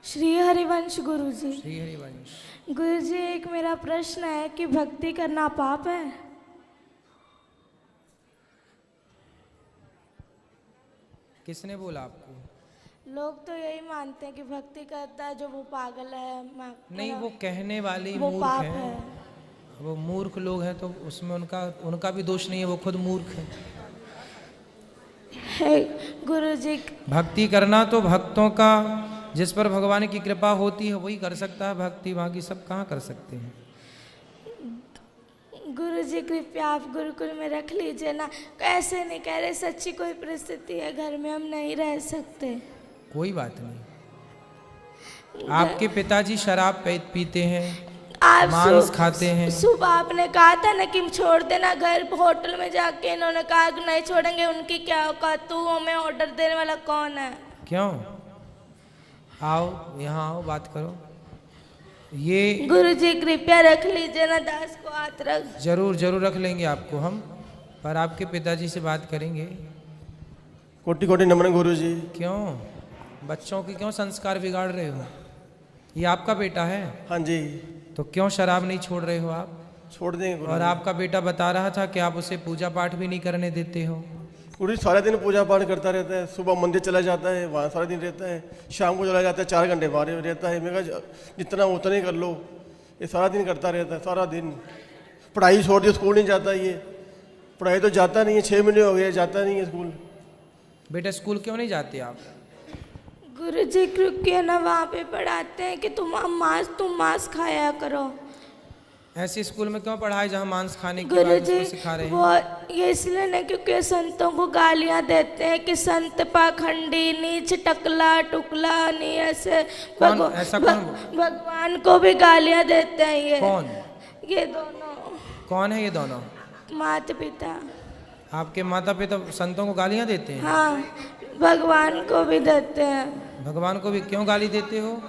श्री हरिवंश गुरुजी। श्री हरिवंश। गुरुजी, एक मेरा प्रश्न है कि भक्ति करना पाप है? किसने बोला आपको? लोग तो यही मानते हैं कि भक्ति करता है जो वो पागल है। नहीं, वो कहने वाले वो मूर्ख पाप हैं। है। वो मूर्ख लोग हैं तो उसमें उनका भी दोष नहीं है, वो खुद मूर्ख है। गुरुजी, भक्ति करना तो भक्तों का, जिस पर भगवान की कृपा होती है वही कर सकता है भक्ति, बाकी सब कहाँ कर सकते हैं। गुरुजी कृपया आप गुरुकुल में रख लीजिए ना। ऐसे नहीं कह रहे, सच्ची कोई परिस्थिति है, घर में हम नहीं रह सकते। कोई बात नहीं। आपके पिताजी शराब पीते हैं, आप मांस खाते हैं। सुबह आपने कहा था ना कि छोड़ देना घर। होटल में जाके इन्होंने कहा कि नहीं छोड़ेंगे। उनकी क्या औकात? तू हमें ऑर्डर देने वाला कौन है? क्यों? आओ यहाँ आओ, बात करो। ये गुरुजी कृपया रख लीजिए ना, दास को हाथ रख। जरूर जरूर रख लेंगे आपको हम, पर आपके पिताजी से बात करेंगे। कोटि कोटि नमन गुरुजी। क्यों बच्चों के क्यों संस्कार बिगाड़ रहे हो? ये आपका बेटा है? हाँ जी। तो क्यों शराब नहीं छोड़ रहे हो आप? छोड़ देंगे गुरुजी। और आपका बेटा बता रहा था कि आप उसे पूजा पाठ भी नहीं करने देते हो। गुरुजी सारा दिन पूजा पाठ करता रहता है। सुबह मंदिर चला जाता है, वहाँ सारा दिन रहता है। शाम को चला जाता है, 4 घंटे बाहर रहता है। मैं कहा जितना उतना ही कर लो। ये सारा दिन करता रहता है, सारा दिन। पढ़ाई छोड़ दी, स्कूल नहीं जाता ये। पढ़ाई तो जाता नहीं है, 6 महीने हो गए जाता नहीं है स्कूल। बेटा स्कूल क्यों नहीं जाते आप? गुरुजी क्योंकि ना वहाँ पे पढ़ाते हैं कि तुम मांस खाया करो। ऐसे स्कूल में क्यों पढ़ाए जहाँ मांस खाने की बात उसको सिखा रहे हैं? वो ये इसलिए नहीं क्योंकि संतों को गालियाँ देते हैं कि संत पाखंडी, नीच, टकला टुकला, नहीं ऐसे। भगवान को भी गालियाँ देते हैं ये। कौन? ये दोनों। कौन है ये दोनों? माता पिता। आपके माता पिता संतों को गालियाँ देते हैं? हाँ, भगवान को भी देते हैं। भगवान को भी क्यों गाली देते हो?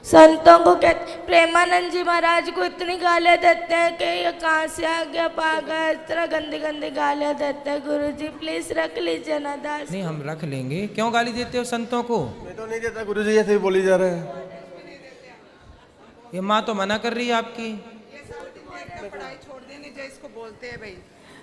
संतों को कहते, प्रेमानंद जी महाराज को इतनी गालियाँ देते हैं कि ये कहाँ से आ गया पागल, इस तरह गंदी गंदी गालियाँ देते हैं। गुरुजी प्लीज रख लीजिए ना दास। नहीं, हम रख लेंगे। क्यों गाली देते हो संतों को? मैं तो नहीं देता गुरुजी, ऐसे ही बोली जा रहा है। ये माँ तो मना कर रही है आपकी। पढ़ाई छोड़ देने जो इसको बोलते हैं भाई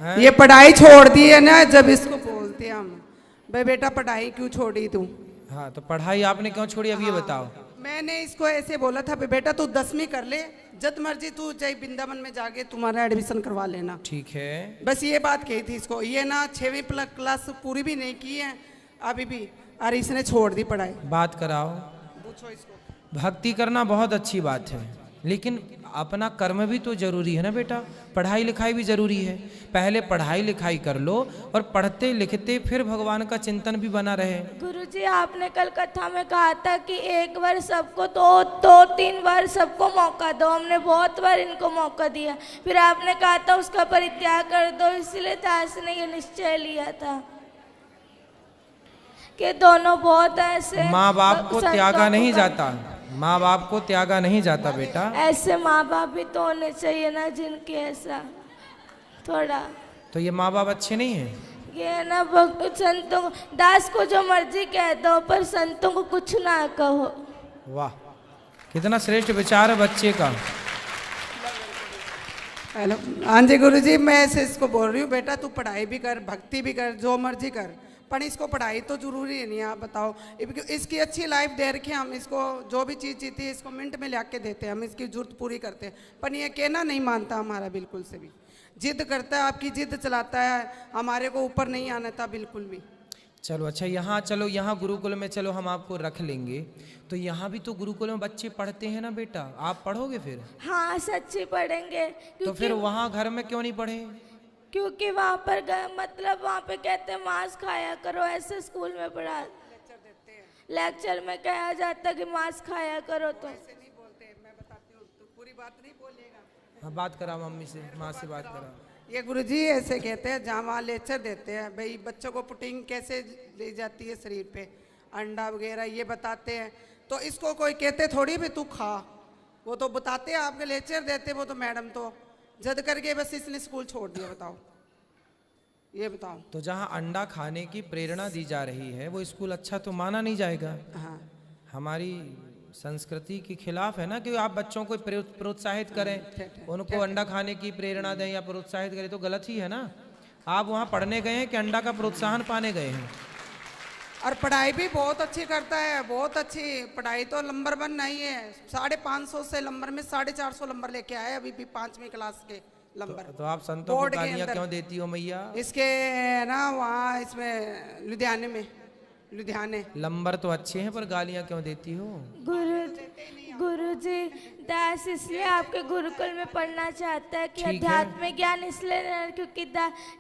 है? ये पढ़ाई छोड़ दी है ना, जब इसको बोलते हैं हम भाई बेटा पढ़ाई क्यों छोड़ी तू? हाँ, तो पढ़ाई आपने क्यों छोड़ी अब ये बताओ। मैंने इसको ऐसे बोला था बेटा तू 10वीं कर ले, जब मर्जी तू जय वृंदावन में जाके तुम्हारा एडमिशन करवा लेना। ठीक है। बस ये बात कही थी इसको। ये ना 6वीं क्लास पूरी भी नहीं की है अभी भी, और इसने छोड़ दी पढ़ाई। बात कराओ। पूछो इसको। भक्ति करना बहुत अच्छी बात है, लेकिन अपना कर्म भी तो जरूरी है ना बेटा। पढ़ाई लिखाई भी जरूरी है। पहले पढ़ाई लिखाई कर लो और पढ़ते लिखते फिर भगवान का चिंतन भी बना रहे। गुरुजी आपने कल कथा में कहा था कि एक बार सबको दो 3 बार सबको मौका दो। हमने बहुत बार इनको मौका दिया, फिर आपने कहा था उसका परित्याग कर दो। इसलिए दास ने ये निश्चय लिया था कि दोनों बहुत ऐसे। माँ बाप को त्यागा नहीं जाता, माँ बाप को त्यागा नहीं जाता बेटा। ऐसे माँ बाप भी तो होने चाहिए ना जिनके ऐसा थोड़ा। तो ये माँ बाप अच्छे नहीं हैं? ये ना संतों को, दास को जो मर्जी कह दो पर संतों को कुछ ना कहो। वाह, कितना श्रेष्ठ विचार है बच्चे का। हेलो, हाँ जी गुरुजी, मैं ऐसे इसको बोल रही हूँ बेटा तू पढ़ाई भी कर, भक्ति भी कर, जो मर्जी कर, पर इसको पढ़ाई तो जरूरी है नहीं। आप बताओ, इसकी अच्छी लाइफ दे रखी है, हम इसको जो भी चीज़ जीती है इसको मिनट में ला के देते हैं, हम इसकी जरूरत पूरी करते हैं। पर ये कहना नहीं मानता हमारा बिल्कुल से भी। जिद करता है, आपकी जिद चलाता है, हमारे को ऊपर नहीं आना था बिल्कुल भी। चलो अच्छा, यहाँ चलो, यहाँ गुरुकुल में चलो, हम आपको रख लेंगे। तो यहाँ भी तो गुरुकुल में बच्चे पढ़ते हैं ना बेटा, आप पढ़ोगे फिर? हाँ सच्ची पढ़ेंगे। तो फिर वहाँ घर में क्यों नहीं पढ़े? क्योंकि वहाँ पर मतलब वहाँ पे कहते हैं मांस खाया करो। ऐसे स्कूल में पढ़ा लेक्चर में कहा जाता कि मांस खाया करो। तो ऐसे नहीं बोलते, मैं बताती हूँ, तो पूरी बात नहीं बोलेगा। हाँ, बात करा मम्मी से, माँ से बात करा। ये गुरुजी ऐसे कहते हैं, जहाँ वहाँ लेक्चर देते हैं भाई बच्चों को प्रोटीन कैसे ली जाती है शरीर पे, अंडा वगैरह ये बताते हैं। तो इसको कोई कहते थोड़ी भी तू खा, वो तो बताते हैं, आपके लेक्चर देते वो तो मैडम तो जद करके बस इसने स्कूल छोड़ दिया। बताओ, ये बताओ। तो जहाँ अंडा खाने की प्रेरणा दी जा रही है वो स्कूल अच्छा तो माना नहीं जाएगा। हाँ, हमारी संस्कृति के खिलाफ है ना कि आप बच्चों को प्रोत्साहित करें, उनको अंडा खाने की प्रेरणा दें या प्रोत्साहित करें, तो गलत ही है ना। आप वहाँ पढ़ने गए हैं कि अंडा का प्रोत्साहन पाने गए हैं? और पढ़ाई भी बहुत अच्छी करता है, बहुत अच्छी पढ़ाई, तो नंबर 1 नहीं है। 550 से नंबर में 450 नंबर लेके आए अभी भी 5वीं क्लास के नंबर। तो आप संतों को बोर्ड के गालियाँ अंदर। क्यों देती हो मैया? इसके ना वहाँ इसमें लुधियाने नंबर तो अच्छे हैं पर गालियाँ क्यों देती हो? गुरुजी दास इसलिए आपके गुरुकुल में पढ़ना चाहता है कि ठीक है। अध्यात्म ज्ञान इसलिए नहीं, क्योंकि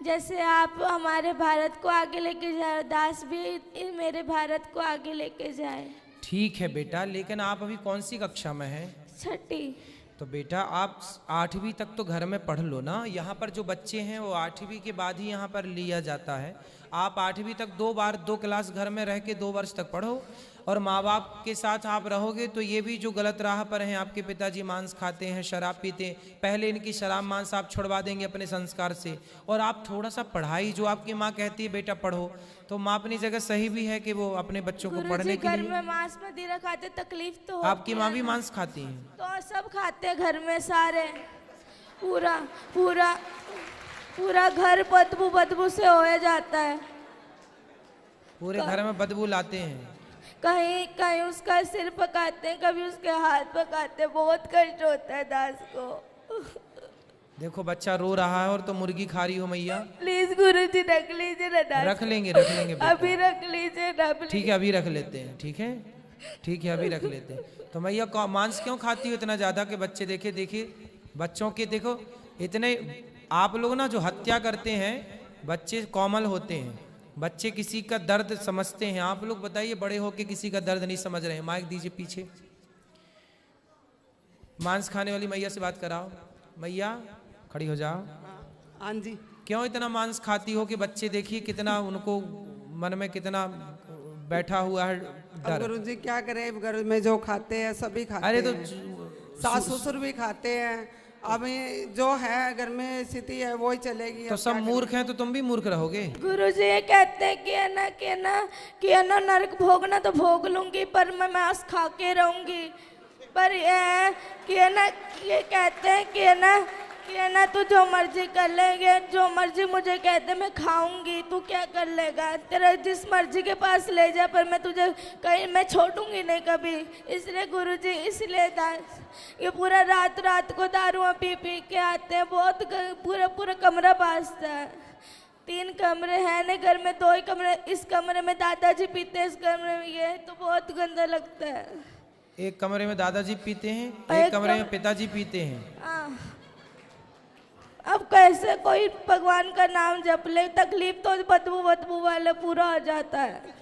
जैसे आप हमारे भारत को आगे लेके जाए, दास भी मेरे भारत को आगे लेके जाए। ठीक है बेटा, लेकिन आप अभी कौन सी कक्षा में हैं? 6ठी। तो बेटा आप 8वीं तक तो घर में पढ़ लो ना। यहाँ पर जो बच्चे हैं वो 8वीं के बाद ही यहाँ पर लिया जाता है। आप 8वीं तक 2 क्लास घर में रह के 2 वर्ष तक पढ़ो, और माँ बाप के साथ आप रहोगे तो ये भी जो गलत राह पर हैं, आपके पिताजी मांस खाते हैं, शराब पीते हैं, पहले इनकी शराब मांस आप छुड़वा देंगे अपने संस्कार से। और आप थोड़ा सा पढ़ाई, जो आपकी माँ कहती है बेटा पढ़ो, तो माँ अपनी जगह सही भी है कि वो अपने बच्चों को पढ़ने के घर लिए। में मांस मदिरा खाते, तकलीफ तो होती आपकी माँ है भी ना। मांस खाती हैं? तो सब खाते हैं घर में सारे, पूरा पूरा पूरा घर बदबू से हो जाता है। पूरे घर में बदबू लाते हैं? कहीं कहीं उसका सिर पकाते हैं, कभी उसके हाथ पकाते हैं, बहुत कष्ट होता है दास को। देखो बच्चा रो रहा है और तो मुर्गी खा रही हो मैया। प्लीज गुरुजी रख लीजिए ना दास। रख लेंगे बेटा। अभी रख लीजिए ना please। ठीक है अभी रख लेते हैं। ठीक है अभी रख लेते हैं। तो मैया मांस क्यों खाती हो इतना ज्यादा कि बच्चे देखिए बच्चों के, देखो इतने आप लोग ना जो हत्या करते हैं, बच्चे कोमल होते हैं, बच्चे किसी का दर्द समझते हैं। आप लोग बताइए बड़े होके किसी का दर्द नहीं समझ रहे हैं। माइक दीजिए पीछे। मांस खाने वाली मैया से बात कराओ। मैया खड़ी हो जाओ। हाँ जी। क्यों इतना मांस खाती हो कि बच्चे देखिए कितना उनको मन में कितना बैठा हुआ है डर। गुरु जी क्या करें, घर में जो खाते हैं सभी खाते अरे तो हैं, सास ससुर भी खाते हैं। अभी जो है घर में स्थिति है वो ही चलेगी। तो सब मूर्ख हैं तो तुम भी मूर्ख रहोगे। गुरुजी ये कहते हैं कि है ना नरक भोगना तो भोग लूंगी, पर मैं मांस खा के रहूंगी। पर ये कहते हैं कि है ना तू जो मर्जी कर लेंगे, जो मर्जी मुझे कहते मैं खाऊंगी, तू क्या कर लेगा, तेरा जिस मर्जी के पास ले जा, पर मैं तुझे कहीं मैं छोड़ूंगी नहीं कभी। इसलिए गुरुजी, इसलिए दास ये पूरा रात को दारुआं पी के आते हैं, बहुत पूरा कमरा बाजता है। 3 कमरे हैं ना घर में, 2 ही कमरे, इस कमरे में दादाजी पीते हैं, इस कमरे में ये, तो बहुत गंदा लगता है। एक कमरे में दादाजी पीते हैं, एक कमरे में पिताजी पीते हैं। अब कैसे कोई भगवान का नाम जप ले, तकलीफ तो बदबू वाले पूरा हो जाता है।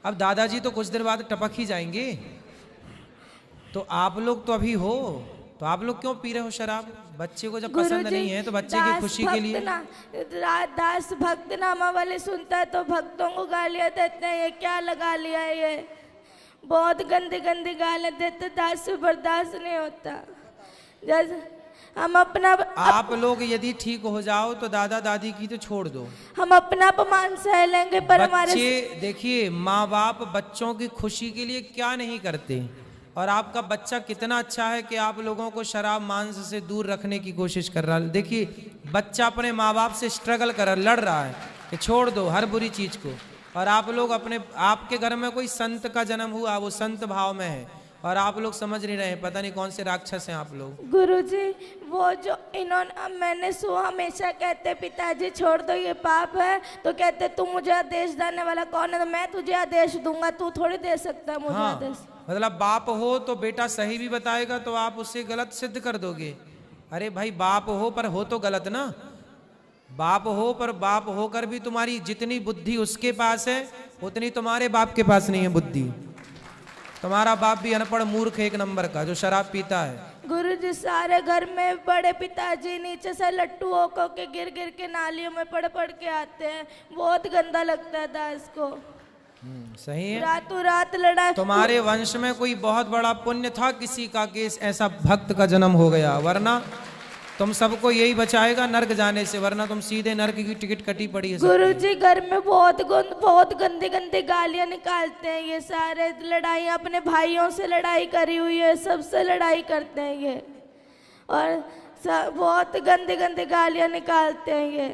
अब दादाजी तो कुछ देर बाद टपक ही जाएंगे। तो आप लोग तो अभी हो, तो आप लोग क्यों पी रहे हो शराब? बच्चे को जब पसंद नहीं है तो बच्चे की खुशी के लिए। दास भक्त नामा वाले सुनता है तो भक्तों को गालियां देते हैं, ये क्या लगा लिया है, ये बहुत गंदी गालियां देते, दास से बर्दाश्त नहीं होता। जैसे हम अपना आप लोग यदि ठीक हो जाओ तो दादा दादी की तो छोड़ दो, हम अपना अपमान सह लेंगे, पर हमारे बच्चे देखिए माँ बाप बच्चों की खुशी के लिए क्या नहीं करते। और आपका बच्चा कितना अच्छा है कि आप लोगों को शराब मांस से दूर रखने की कोशिश कर रहा है। देखिए बच्चा अपने माँ बाप से स्ट्रगल कर लड़ रहा है कि छोड़ दो हर बुरी चीज को, और आप लोग आपके घर में कोई संत का जन्म हुआ, वो संत भाव में है, और आप लोग समझ नहीं रहे हैं, पता नहीं कौन से राक्षस हैं आप लोग। गुरुजी वो जो इन्होंने, मैंने सुना हमेशा कहते पिताजी छोड़ दो ये पाप है, तो कहते तू मुझे आदेश देने वाला कौन है, तो मैं तुझे आदेश दूंगा, तू थोड़ी दे सकता है मुझे आदेश। मतलब बाप हो तो बेटा सही भी बताएगा तो आप उससे गलत सिद्ध कर दोगे। अरे भाई बाप हो पर हो तो गलत ना। बाप हो पर बाप होकर भी तुम्हारी जितनी बुद्धि उसके पास है उतनी तुम्हारे बाप के पास नहीं है बुद्धि। तुम्हारा बाप भी अनपढ़ मूर्ख एक नंबर का जो शराब पीता है। गुरुजी सारे घर में बड़े पिताजी नीचे से लट्टू होकर के गिर के नालियों में पड़ के आते हैं, बहुत गंदा लगता है दास को। सही है। रातों रात लड़ा। तुम्हारे वंश में कोई बहुत बड़ा पुण्य था किसी का कि ऐसा भक्त का जन्म हो गया, वरना तुम सबको यही बचाएगा नर्क जाने से, वरना तुम सीधे नर्क की टिकट कटी पड़ी है सबकी। गुरुजी घर में बहुत गंदे गंदे गालियां निकालते हैं ये सारे, लड़ाई अपने भाइयों से लड़ाई करी हुई है, सबसे लड़ाई करते हैं ये, और बहुत गंदे गंदे गालियां निकालते हैं ये।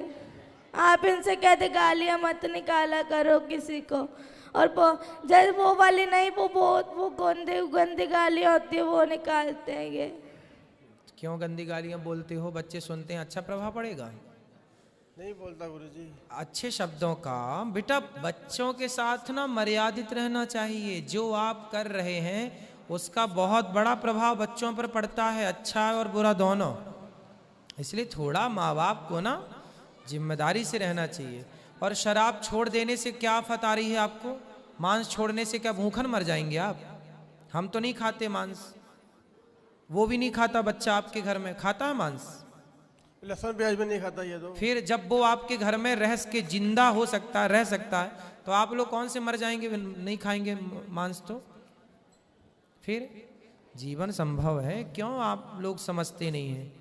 आप इनसे कहते गालियां मत निकाला करो किसी को, और जब वो वाली नहीं, वो गंदे गंदी गालियां होती है वो निकालते हैं ये। क्यों गंदी गालियां बोलते हो? बच्चे सुनते हैं, अच्छा प्रभाव पड़ेगा? नहीं बोलता गुरुजी। अच्छे शब्दों का बेटा बच्चों के साथ ना मर्यादित रहना चाहिए। जो आप कर रहे हैं उसका बहुत बड़ा प्रभाव बच्चों पर पड़ता है, अच्छा और बुरा दोनों। इसलिए थोड़ा माँ बाप को ना जिम्मेदारी से रहना चाहिए। और शराब छोड़ देने से क्या आफत आ रही है आपको? मांस छोड़ने से क्या भूखन मर जाएंगे आप? हम तो नहीं खाते मांस, वो भी नहीं खाता बच्चा आपके घर में, खाता है मांस? लहसुन प्याज भी नहीं खाता ये तो। फिर जब वो आपके घर में रह के जिंदा हो सकता है, रह सकता है, तो आप लोग कौन से मर जाएंगे नहीं खाएंगे मांस? तो फिर जीवन संभव है, क्यों आप लोग समझते नहीं हैं?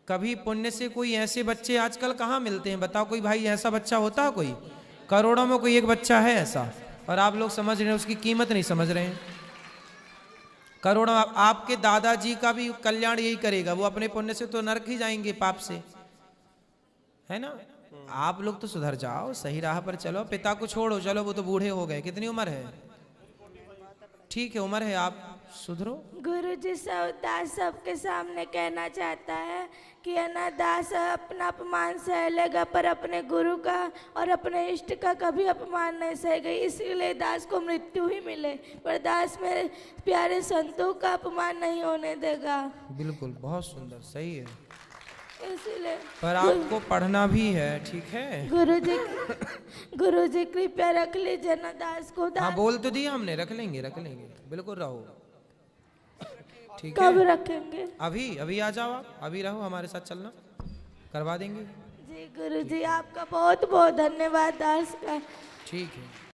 कभी पुण्य से कोई ऐसे बच्चे आजकल कहाँ मिलते हैं बताओ? कोई भाई ऐसा बच्चा होता है कोई? करोड़ों में कोई एक बच्चा है ऐसा, और आप लोग समझ रहे हैं, उसकी कीमत नहीं समझ रहे हैं। करोड़ों आपके दादाजी का भी कल्याण यही करेगा, वो अपने पुण्य से तो नरक ही जाएंगे पाप से, है ना? आप लोग तो सुधर जाओ, सही राह पर चलो। पिता को छोड़ो, चलो वो तो बूढ़े हो गए, कितनी उम्र है? ठीक है उम्र है, आप सुधरो। गुरुजी दास सबके सामने कहना चाहता है कि है ना, दास अपना अपमान सह लेगा पर अपने गुरु का और अपने इष्ट का कभी अपमान नहीं सहेगा, इसीलिए दास को मृत्यु ही मिले, पर दास मेरे प्यारे संतों का अपमान नहीं होने देगा। बिल्कुल, बहुत सुंदर, सही है। इसीलिए पर आपको पढ़ना भी है, ठीक है? गुरुजी कृपया रख लीजिए ना दास को। हाँ बोल तो दिया हमने, रख लेंगे बिल्कुल, रहो। ठीक कब है, रखेंगे? अभी आ जाओ आप, अभी रहो, हमारे साथ चलना, करवा देंगे। जी गुरुजी, आपका बहुत बहुत धन्यवाद दास का। ठीक है।